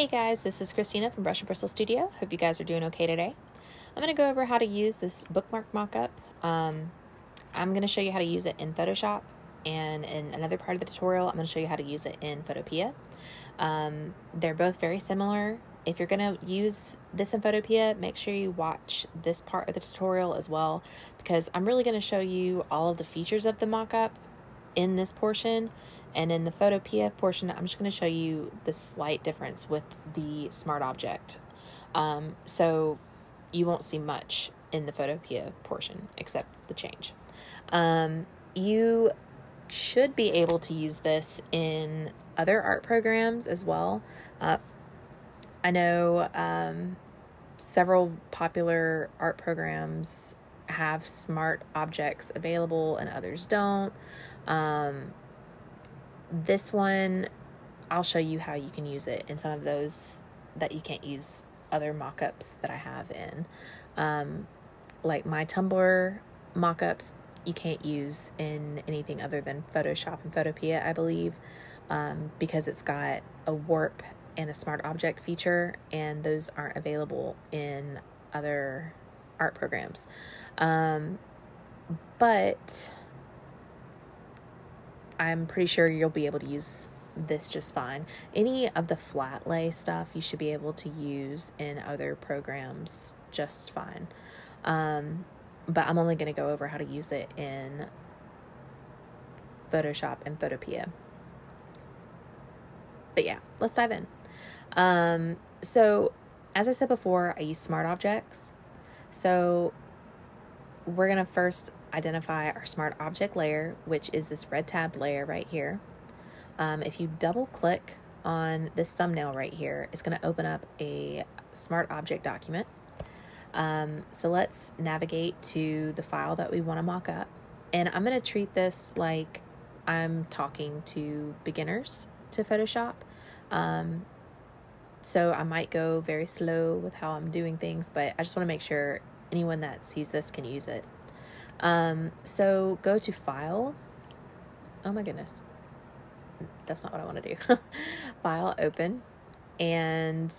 Hey guys, this is Christina from Brush and Bristle Studio. Hope you guys are doing okay today. I'm going to go over how to use this bookmark mockup. I'm going to show you how to use it in Photoshop, and in another part of the tutorial, I'm going to show you how to use it in Photopea. They're both very similar. If you're going to use this in Photopea, make sure you watch this part of the tutorial as well, because I'm really going to show you all of the features of the mockup in this portion. And in the Photopea portion, I'm just going to show you the slight difference with the smart object. So you won't see much in the Photopea portion except the change. You should be able to use this in other art programs as well. I know several popular art programs have smart objects available and others don't. This one, I'll show you how you can use it in some of those that you can't use other mockups that I have in. Like my Tumblr mockups, you can't use in anything other than Photoshop and Photopea, I believe, because it's got a warp and a smart object feature, and those aren't available in other art programs. But I'm pretty sure you'll be able to use this just fine. Any of the flat lay stuff you should be able to use in other programs just fine. But I'm only going to go over how to use it in Photoshop and Photopea. But yeah, let's dive in. So as I said before, I use smart objects. So we're going to first identify our smart object layer, which is this red tabbed layer right here. If you double click on this thumbnail right here, it's going to open up a smart object document. So let's navigate to the file that we want to mock up. And I'm going to treat this like I'm talking to beginners to Photoshop. So I might go very slow with how I'm doing things, but I just want to make sure anyone that sees this can use it. So go to File. Oh my goodness. That's not what I want to do. File, Open, and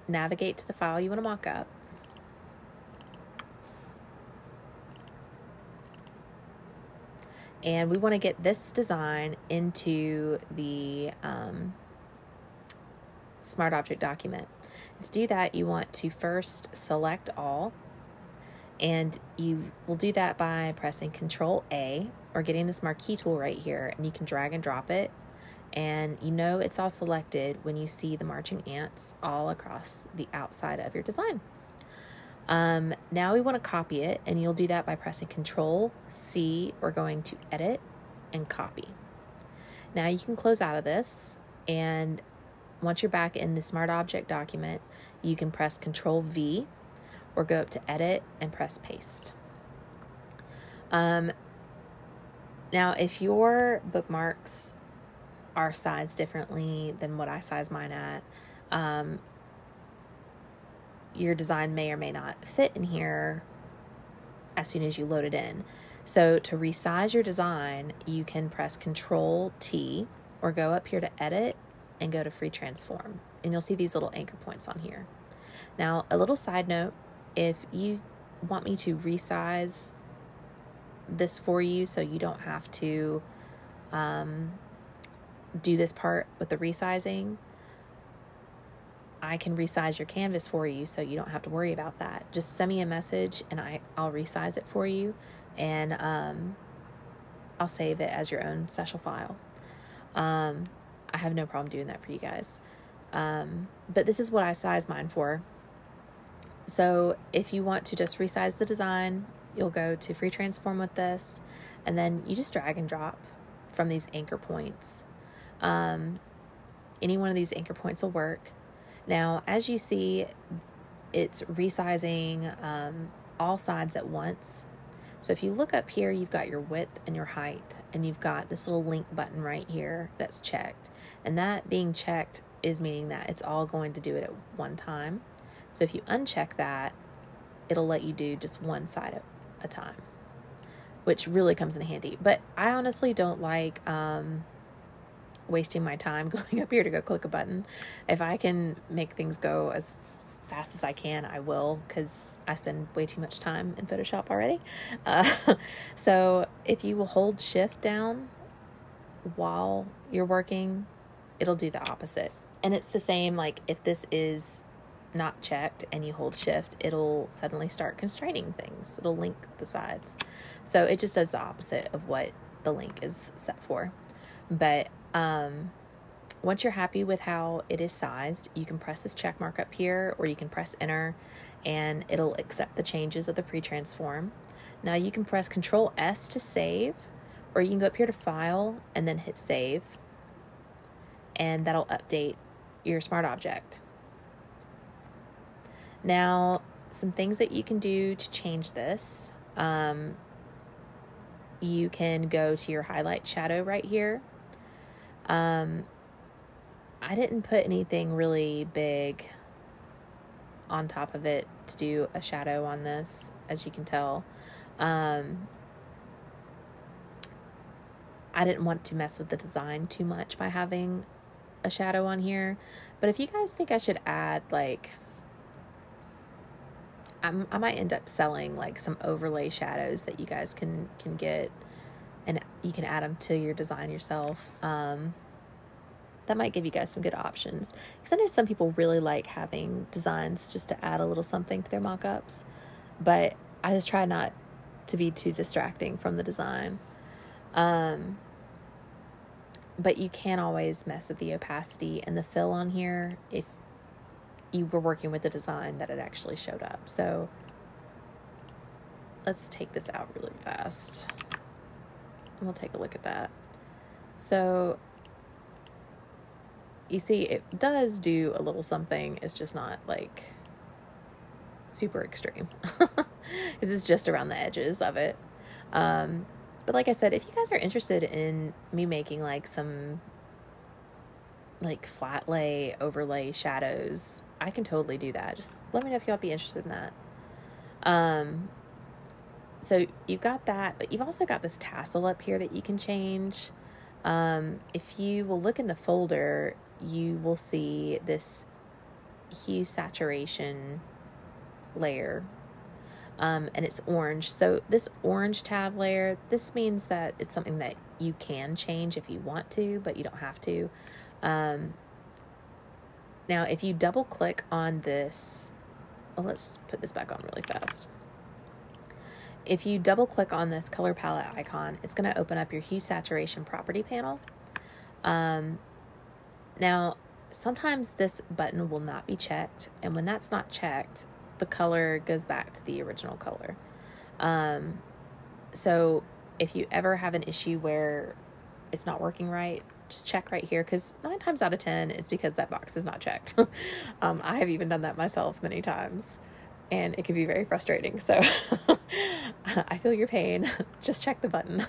navigate to the file you want to mock up. And we want to get this design into the Smart Object document. To do that, you want to first select all. And you will do that by pressing Control A or getting this marquee tool right here, and you can drag and drop it. And you know it's all selected when you see the marching ants all across the outside of your design. Now we want to copy it, and you'll do that by pressing Control C or going to Edit and Copy. Now you can close out of this, and once you're back in the Smart Object document, you can press Control V or go up to Edit and press Paste. Now, if your bookmarks are sized differently than what I size mine at, your design may or may not fit in here as soon as you load it in. So to resize your design, you can press Control T or go up here to Edit and go to Free Transform. And you'll see these little anchor points on here. Now, a little side note, if you want me to resize this for you so you don't have to do this part with the resizing, I can resize your canvas for you so you don't have to worry about that. Just send me a message and I'll resize it for you, and I'll save it as your own special file. I have no problem doing that for you guys. But this is what I size mine for. So if you want to just resize the design, you'll go to Free Transform with this, and then you just drag and drop from these anchor points. Any one of these anchor points will work. Now, as you see, it's resizing all sides at once. So if you look up here, you've got your width and your height, and you've got this little link button right here that's checked. And that being checked is meaning that it's all going to do it at one time. So if you uncheck that, it'll let you do just one side at a time, which really comes in handy. But I honestly don't like wasting my time going up here to go click a button. If I can make things go as fast as I can, I will, because I spend way too much time in Photoshop already. So if you will hold shift down while you're working, it'll do the opposite. And it's the same, like if this is not checked and you hold shift, it'll suddenly start constraining things. It'll link the sides. So it just does the opposite of what the link is set for. But once you're happy with how it is sized, you can press this check mark up here, or you can press enter, and it'll accept the changes of the pre-transform. Now you can press Control S to save, or you can go up here to File and then hit Save, and that'll update your smart object. Now, some things that you can do to change this. You can go to your highlight shadow right here. I didn't put anything really big on top of it to do a shadow on this, as you can tell. I didn't want to mess with the design too much by having a shadow on here. But if you guys think I should add, like, I might end up selling like some overlay shadows that you guys can get, and you can add them to your design yourself. That might give you guys some good options, because I know some people really like having designs just to add a little something to their mock-ups, but I just try not to be too distracting from the design. But you can always mess with the opacity and the fill on here if you were working with the design that it actually showed up. So let's take this out really fast and we'll take a look at that. So you see, it does do a little something. It's just not like super extreme. This is just around the edges of it. But like I said, if you guys are interested in me making like some like flat lay, overlay shadows, I can totally do that. Just let me know if y'all be interested in that. So you've got that, but you've also got this tassel up here that you can change. If you will look in the folder, you will see this hue saturation layer, and it's orange. So this orange tab layer, this means that it's something that you can change if you want to, but you don't have to. Now if you double click on this, well, let's put this back on really fast. If you double click on this color palette icon, it's going to open up your hue saturation property panel. Now, sometimes this button will not be checked, and when that's not checked, the color goes back to the original color. So if you ever have an issue where it's not working right, just check right here, because 9 times out of 10 it's because that box is not checked. I have even done that myself many times, and it can be very frustrating. So I feel your pain. Just check the button.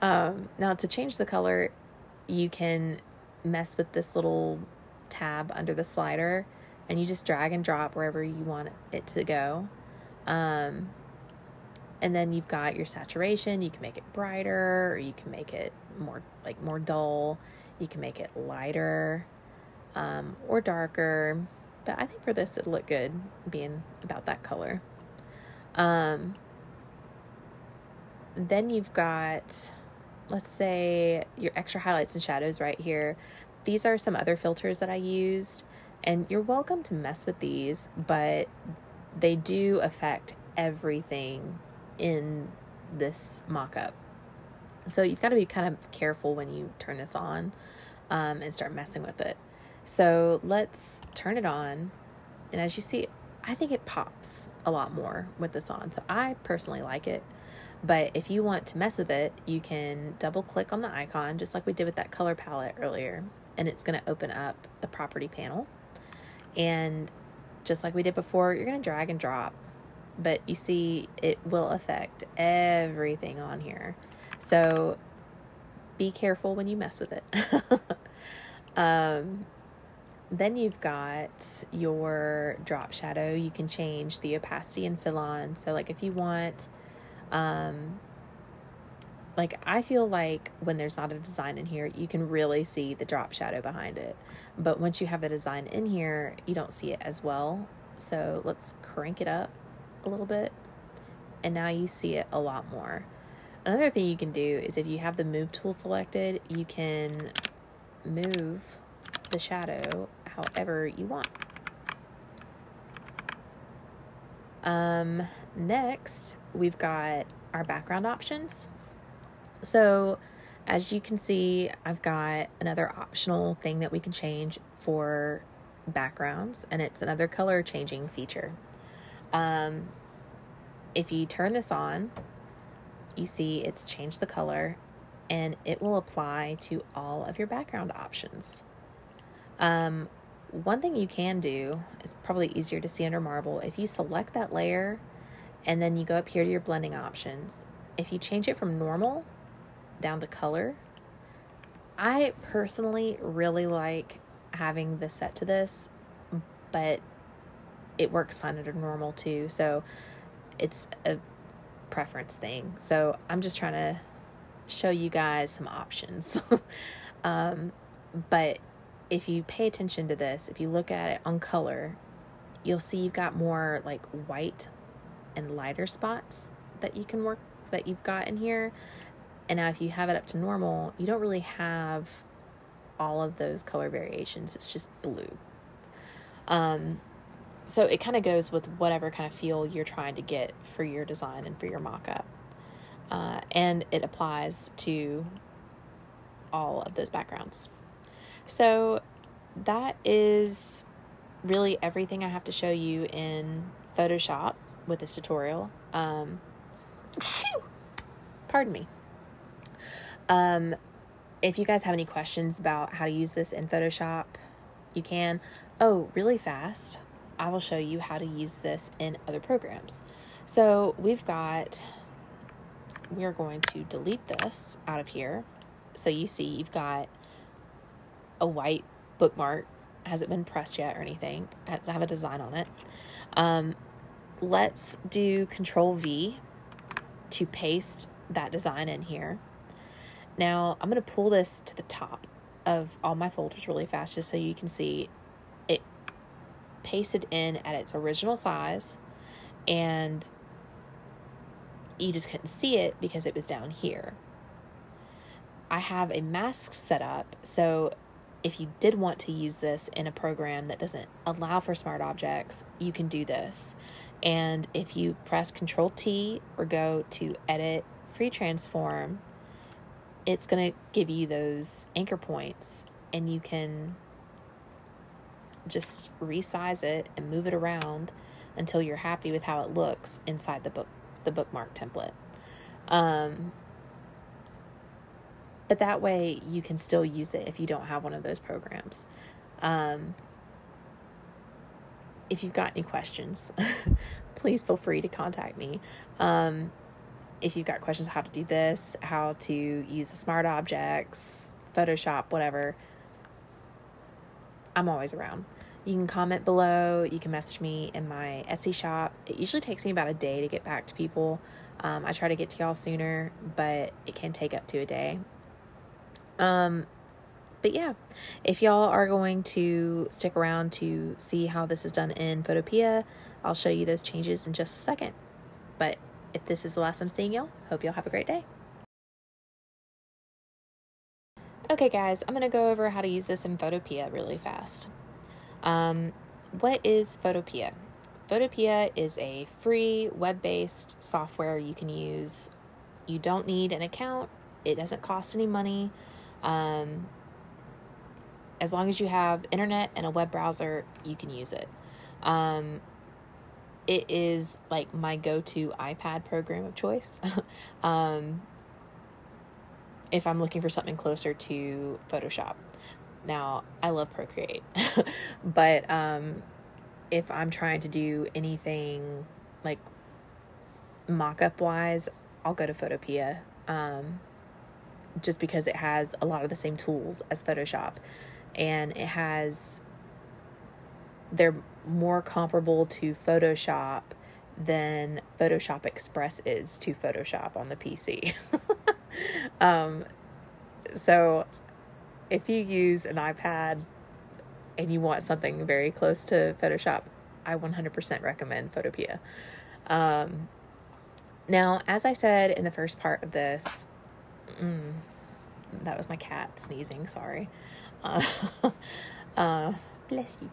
Now to change the color, you can mess with this little tab under the slider, and you just drag and drop wherever you want it to go. And then you've got your saturation. You can make it brighter, or you can make it more dull. You can make it lighter, or darker. But I think for this it'll look good being about that color. Then you've got, let's say, your extra highlights and shadows right here. These are some other filters that I used, and you're welcome to mess with these, but they do affect everything in this mock-up. So you've got to be kind of careful when you turn this on, and start messing with it. So let's turn it on, and as you see, I think it pops a lot more with this on. So I personally like it. But if you want to mess with it, you can double click on the icon, just like we did with that color palette earlier, and it's going to open up the property panel. And just like we did before, you're going to drag and drop, but you see it will affect everything on here. So be careful when you mess with it. Then you've got your drop shadow. You can change the opacity and fill on. So like if you want like, I feel like when there's not a design in here, you can really see the drop shadow behind it. But once you have the design in here, you don't see it as well. So let's crank it up a little bit. And now you see it a lot more. Another thing you can do is if you have the move tool selected, you can move the shadow however you want. Next, we've got our background options. So as you can see, I've got another optional thing that we can change for backgrounds, and it's another color changing feature. If you turn this on, you see it's changed the color, and it will apply to all of your background options. One thing you can do is probably easier to see under marble. If you select that layer and then you go up here to your blending options, if you change it from normal down to color, I personally really like having this set to this, but it works fine under normal too. So it's a preference thing. So I'm just trying to show you guys some options. But if you pay attention to this, if you look at it on color, you'll see you've got more like white and lighter spots that you can work, that you've got in here. And now if you have it up to normal, you don't really have all of those color variations. It's just blue. So it kind of goes with whatever kind of feel you're trying to get for your design and for your mock-up. And it applies to all of those backgrounds. So that is really everything I have to show you in Photoshop with this tutorial. Pardon me. If you guys have any questions about how to use this in Photoshop, you can. Oh, really fast, I will show you how to use this in other programs. So we're going to delete this out of here. So you see you've got a white bookmark, hasn't been pressed yet or anything, it has a design on it. Let's do Control V to paste that design in here. Now I'm going to pull this to the top of all my folders really fast just so you can see it pasted in at its original size, and you just couldn't see it because it was down here. I have a mask set up, so if you did want to use this in a program that doesn't allow for smart objects, you can do this. And if you press Control T or go to Edit, Free Transform, it's going to give you those anchor points, and you can just resize it and move it around until you're happy with how it looks inside the bookmark template. But that way you can still use it if you don't have one of those programs. If you've got any questions, please feel free to contact me. If you've got questions how to do this, how to use the smart objects, Photoshop, whatever, I'm always around. You can comment below. You can message me in my Etsy shop. It usually takes me about a day to get back to people. I try to get to y'all sooner, but it can take up to a day. But yeah, if y'all are going to stick around to see how this is done in Photopea, I'll show you those changes in just a second. But if this is the last I'm seeing y'all, hope y'all have a great day. Okay guys, I'm going to go over how to use this in Photopea really fast. What is Photopea? Photopea is a free web-based software you can use. You don't need an account. It doesn't cost any money. As long as you have internet and a web browser, you can use it. It is like my go-to iPad program of choice. If I'm looking for something closer to Photoshop. Now, I love Procreate, but if I'm trying to do anything like mock-up wise, I'll go to Photopea, just because it has a lot of the same tools as Photoshop, and they're more comparable to Photoshop than Photoshop Express is to Photoshop on the PC. So if you use an iPad and you want something very close to Photoshop, I 100% recommend Photopea. Now, as I said in the first part of this, that was my cat sneezing, sorry. Bless you.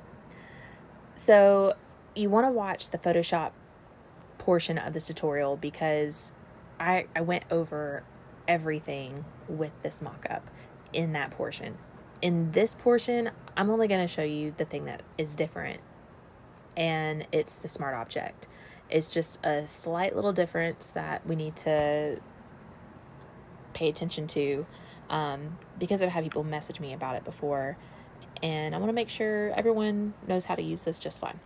So you want to watch the Photoshop portion of this tutorial because I went over everything with this mock-up in that portion. In this portion, I'm only going to show you the thing that is different, and it's the smart object. It's just a slight little difference that we need to pay attention to because I've had people message me about it before, and I want to make sure everyone knows how to use this just fine.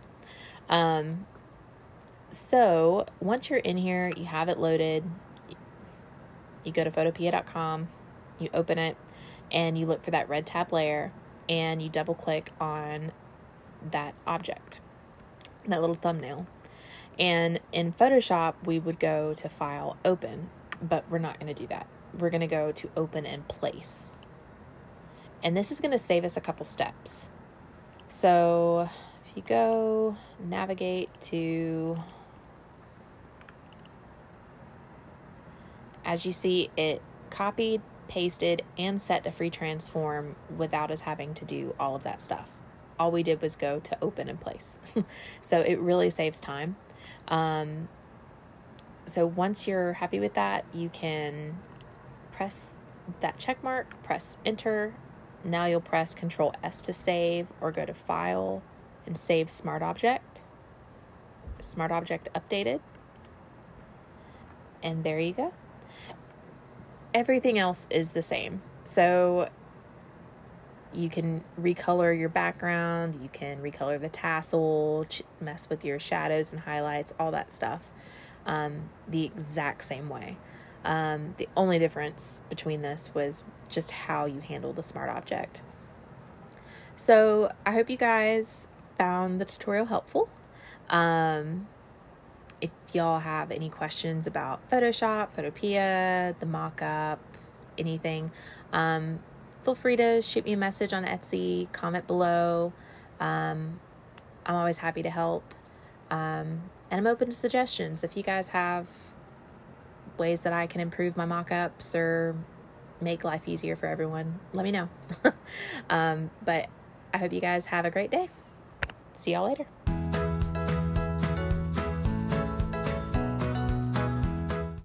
So once you're in here, you have it loaded, you go to photopea.com, you open it, and you look for that red tab layer, and you double click on that object, that little thumbnail. And in Photoshop, we would go to File, Open, but we're not going to do that. We're going to go to Open in Place. And this is going to save us a couple steps. So if you go navigate to, as you see, it copied, pasted, and set to free transform without us having to do all of that stuff. All we did was go to Open in Place. So it really saves time. So once you're happy with that, you can press that check mark, press enter. Now you'll press Control S to save, or go to File and save Smart Object. Smart Object updated. And there you go. Everything else is the same. So you can recolor your background, you can recolor the tassel, mess with your shadows and highlights, all that stuff, the exact same way. The only difference between this was just how you handle the smart object. So I hope you guys found the tutorial helpful. If y'all have any questions about Photoshop, Photopea, the mock-up, anything, feel free to shoot me a message on Etsy, comment below. I'm always happy to help. And I'm open to suggestions. If you guys have ways that I can improve my mock-ups or make life easier for everyone, let me know. But I hope you guys have a great day. See y'all later.